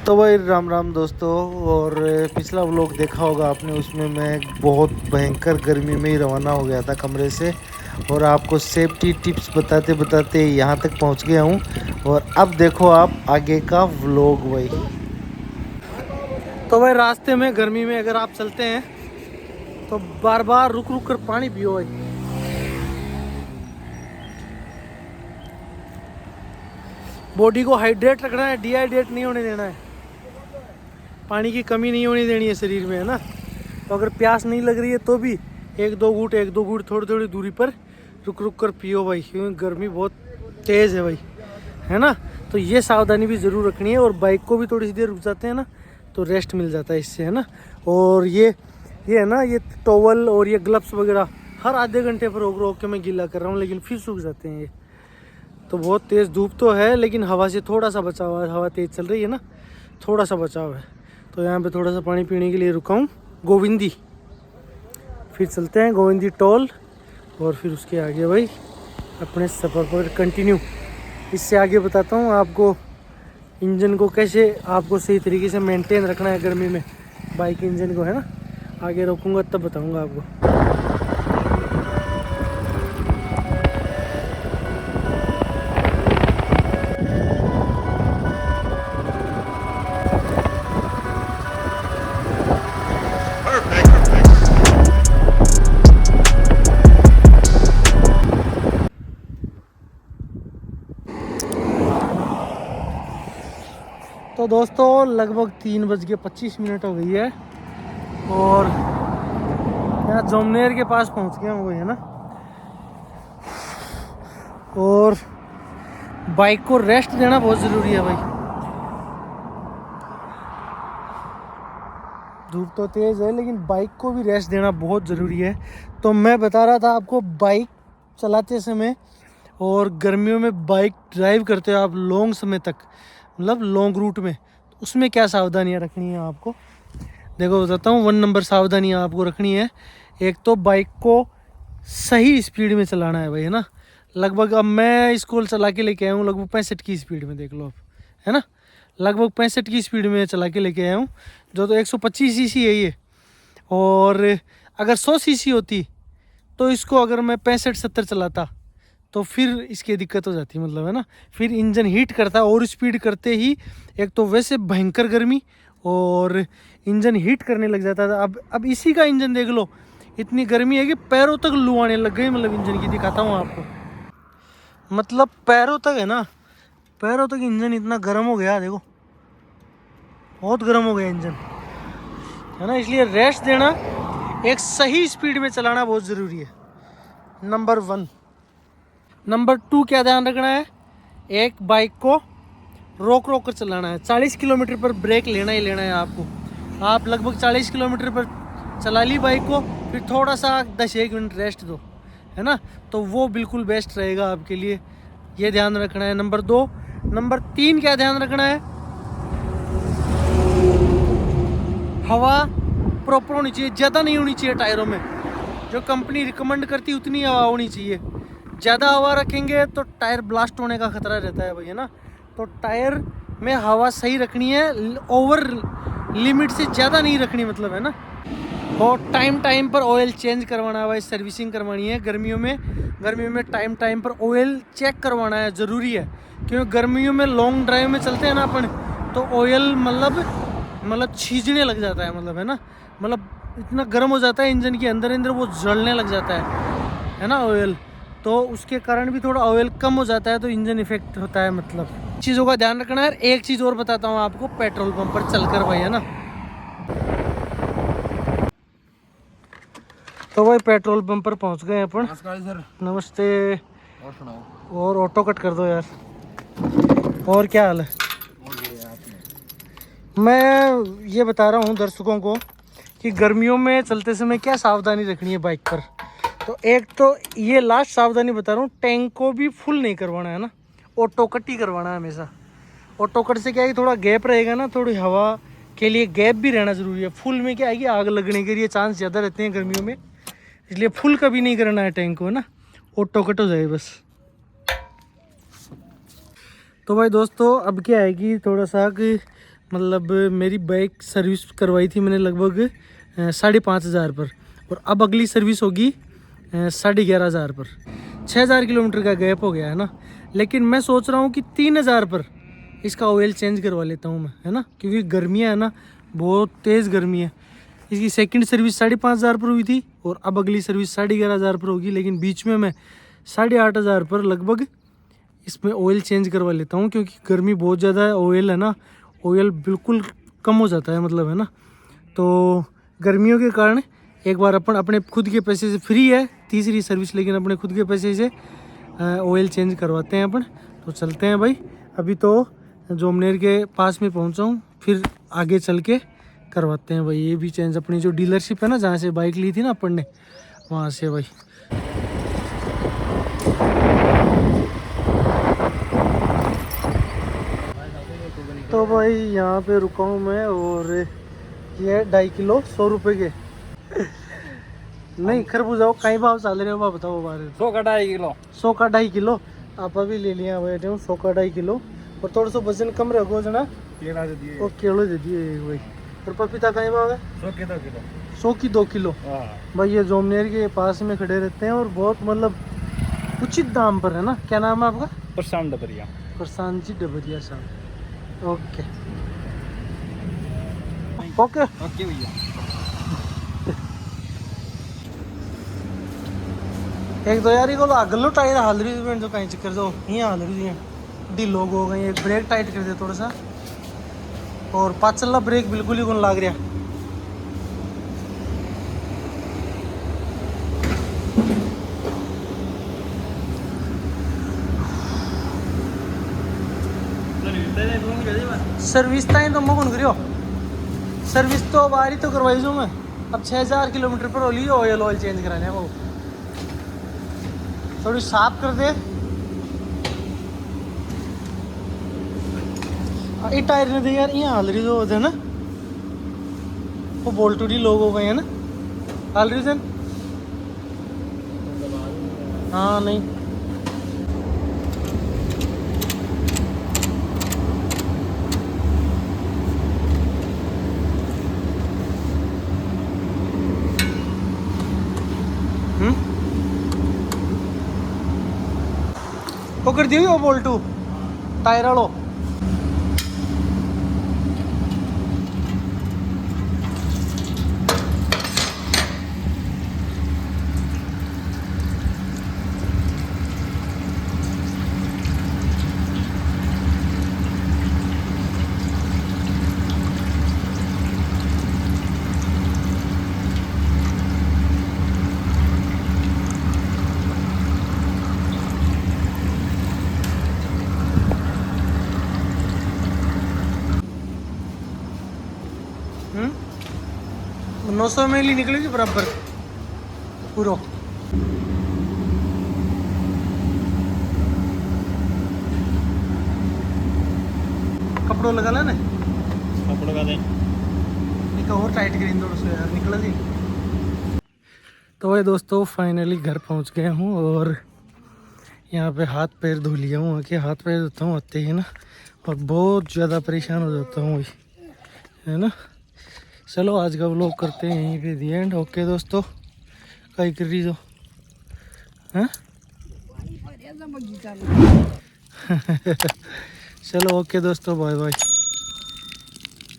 तो भाई राम राम दोस्तों। और पिछला व्लॉग देखा होगा आपने, उसमें मैं बहुत भयंकर गर्मी में ही रवाना हो गया था कमरे से और आपको सेफ्टी टिप्स बताते बताते यहाँ तक पहुँच गया हूँ। और अब देखो आप आगे का व्लॉग भाई। तो भाई रास्ते में गर्मी में अगर आप चलते हैं तो बार बार रुक रुक कर पानी पियो भाई। बॉडी को हाइड्रेट रखना है, डिहाइड्रेट नहीं होने देना है, पानी की कमी नहीं होनी देनी है शरीर में, है ना। तो अगर प्यास नहीं लग रही है तो भी एक दो घूंट थोड़ी थोड़ी दूरी पर रुक रुक कर पियो भाई, क्योंकि गर्मी बहुत तेज़ है भाई, है ना। तो ये सावधानी भी ज़रूर रखनी है। और बाइक को भी थोड़ी सी देर रुक जाते हैं ना तो रेस्ट मिल जाता है इससे, है ना। और ये है ना, ये टॉवल और ये ग्लव्स वगैरह हर आधे घंटे पर रोक रोक के मैं गीला कर रहा हूँ, लेकिन फिर सूख जाते हैं ये। तो बहुत तेज़ धूप तो है लेकिन हवा से थोड़ा सा बचाव है, हवा तेज़ चल रही है ना, थोड़ा सा बचाव है। तो यहाँ पे थोड़ा सा पानी पीने के लिए रुका हूँ गोविंदी, फिर चलते हैं गोविंदी टोल और फिर उसके आगे भाई अपने सफ़र पर कंटिन्यू। इससे आगे बताता हूँ आपको इंजन को कैसे आपको सही तरीके से मेंटेन रखना है गर्मी में, बाइक इंजन को, है ना। आगे रोकूँगा तब बताऊँगा आपको। तो दोस्तों लगभग 3:25 हो गई है और यहाँ जमनेर के पास पहुँच गया हूँ, है ना। और बाइक को रेस्ट देना बहुत ज़रूरी है भाई। धूप तो तेज़ है लेकिन बाइक को भी रेस्ट देना बहुत ज़रूरी है। तो मैं बता रहा था आपको, बाइक चलाते समय और गर्मियों में बाइक ड्राइव करते हो आप लॉन्ग समय तक, मतलब लॉन्ग रूट में, तो उसमें क्या सावधानियां रखनी है आपको, देखो बताता हूँ। 1 नंबर सावधानियां आपको रखनी है। एक तो बाइक को सही स्पीड में चलाना है भाई, है ना। लगभग अब मैं इसको चला के लेके आया हूँ लगभग 65 की स्पीड में, देख लो आप, है ना। लगभग 65 की स्पीड में चला के लेके आया हूँ, जो तो 125 सीसी है ये। और अगर 100 सीसी होती तो इसको अगर मैं 65-70 चलाता तो फिर इसकी दिक्कत हो जाती, मतलब, है ना। फिर इंजन हीट करता और स्पीड करते ही एक तो वैसे भयंकर गर्मी और इंजन हीट करने लग जाता था। अब इसी का इंजन देख लो, इतनी गर्मी है कि पैरों तक लू आने लग गई, मतलब इंजन की दिखाता हूँ आपको, मतलब पैरों तक, है ना, पैरों तक इंजन इतना गर्म हो गया, देखो बहुत गर्म हो गया इंजन, है ना। इसलिए रेस्ट देना, एक सही स्पीड में चलाना बहुत ज़रूरी है, नंबर 1। नंबर 2 क्या ध्यान रखना है, एक बाइक को रोक रोक कर चलाना है। 40 किलोमीटर पर ब्रेक लेना ही लेना है आपको। आप लगभग 40 किलोमीटर पर चला ली बाइक को, फिर थोड़ा सा 10-1 मिनट रेस्ट दो, है ना। तो वो बिल्कुल बेस्ट रहेगा आपके लिए, ये ध्यान रखना है, नंबर 2। नंबर 3 क्या ध्यान रखना है, हवा प्रॉपर होनी चाहिए, ज़्यादा नहीं होनी चाहिए टायरों में। जो कंपनी रिकमेंड करती है उतनी हवा होनी चाहिए। ज़्यादा हवा रखेंगे तो टायर ब्लास्ट होने का खतरा रहता है भाई, है ना। तो टायर में हवा सही रखनी है, ओवर लिमिट से ज़्यादा नहीं रखनी, मतलब, है ना। और टाइम टाइम पर ऑयल चेंज करवाना है भाई, सर्विसिंग करवानी है। गर्मियों में टाइम टाइम पर ऑयल चेक करवाना है, ज़रूरी है। क्योंकि गर्मियों में लॉन्ग ड्राइव में चलते हैं ना अपन, तो ऑयल मतलब छीजने लग जाता है, मतलब, है ना। मतलब इतना गर्म हो जाता है इंजन के अंदर अंदर, वो जलने लग जाता है ना ऑयल। तो उसके कारण भी थोड़ा ऑयल कम हो जाता है तो इंजन इफेक्ट होता है, मतलब चीज़ों का ध्यान रखना है। एक चीज़ और बताता हूँ आपको, पेट्रोल पंप पर चलकर भाई, है ना। तो भाई पेट्रोल पंप पर पहुँच गए अपन। नमस्कार सर। नमस्ते। और सुनाओ। और ऑटो कट कर दो यार। और क्या हाल है? मैं ये बता रहा हूँ दर्शकों को कि गर्मियों में चलते समय क्या सावधानी रखनी है बाइक पर। तो एक तो ये लास्ट सावधानी बता रहा हूँ, टैंक को भी फुल नहीं करवाना है ना, ऑटो कट ही करवाना है हमेशा। ऑटो कट से क्या है, थोड़ा गैप रहेगा ना, थोड़ी हवा के लिए गैप भी रहना ज़रूरी है। फुल में क्या है कि आग लगने के लिए चांस ज़्यादा रहते हैं गर्मियों में, इसलिए फुल कभी नहीं करना है टैंक को, है ना। ऑटो कट हो जाए बस। तो भाई दोस्तों अब क्या है कि थोड़ा सा कि मतलब मेरी बाइक सर्विस करवाई थी मैंने लगभग 5,500 पर, और अब अगली सर्विस होगी 11,500 पर। 6,000 किलोमीटर का गैप हो गया है ना। लेकिन मैं सोच रहा हूँ कि 3,000 पर इसका ऑयल चेंज करवा लेता हूँ मैं, है ना, क्योंकि गर्मियाँ है ना, बहुत तेज़ गर्मी है। इसकी सेकंड सर्विस 5,500 पर हुई थी और अब अगली सर्विस 11,500 पर होगी, लेकिन बीच में मैं 8,500 पर लगभग इसमें ऑयल चेंज करवा लेता हूँ, क्योंकि गर्मी बहुत ज़्यादा है। ऑयल है ना, ऑयल बिल्कुल कम हो जाता है, मतलब है ना। तो गर्मियों के कारण एक बार अपन अपने खुद के पैसे से फ्री है तीसरी सर्विस, लेकिन अपने खुद के पैसे से ऑयल चेंज करवाते हैं अपन। तो चलते हैं भाई, अभी तो जोमनेर के पास में पहुँचा हूँ, फिर आगे चल के करवाते हैं भाई ये भी चेंज। अपनी जो डीलरशिप है ना, जहाँ से बाइक ली थी ना अपन ने, वहाँ से भाई। तो भाई यहाँ पे रुका हूँ मैं, और ये 2.5 किलो 100 रुपये के नहीं खरबूजा कहीं भाव चल रहे हो बा बताओ बारे। 100 का 2.5 किलो। 100 का 2.5 किलो आप अभी ले लिया बैठे हूँ। 100 का 2.5 किलो, और थोड़ा सा वजन कम रखो जना। केला दे दिए। और केले दे दिए भाई। और पपीता कहीं भाव है? 100 के 2 किलो। 100 की 2 किलो। हाँ भाई ये जोमनेर के पास में खड़े रहते हैं, और बहुत मतलब उचित दाम पर है ना। क्या नाम है आपका? प्रशांत डबरिया। प्रशांत जी डबरिया साहब। ओके ओके ओके भैया। एक दो यार को आग लो टाइट हाल रही जो कहीं चक्कर जो यहाँ हाल रही है ढील लोग हो गए। एक ब्रेक टाइट कर दे थोड़ा सा, और पाचला ब्रेक बिल्कुल ही कौन लाग रहा। सर्विस टाइम तो मैं कौन करियो, सर्विस तो बारी तो करवाई जो मैं। अब 6,000 किलोमीटर पर होली ऑयल चेंज कराने वो थोड़ी साफ कर दे। ये टायर ने दे यार, यहाँ हाल रही जो होते है ना, वो बोल्ट उड़ी लोग हो गए हैं ना हाल रही थे। हाँ नहीं वो कर दियो वो बोल्टू टायर वालो। हम्म 900 में ही निकलेगी बराबर पूरा। कपड़ों लगा ला ना, कपड़ों का दें निका और टाइट करीन थोड़ा सा यार निकला जी। तो भाई दोस्तों फाइनली घर पहुंच गया हूँ, और यहाँ पे हाथ पैर धो लिया हूँ। आके हाथ पैर धोता हूँ आते ही ना, और बहुत ज़्यादा परेशान हो जाता हूँ है ना। चलो आज का व्लॉग करते हैं यहीं पे दी एंड। ओके दोस्तों, कहीं कर रही जो हैं चलो ओके दोस्तों, बाय बाय।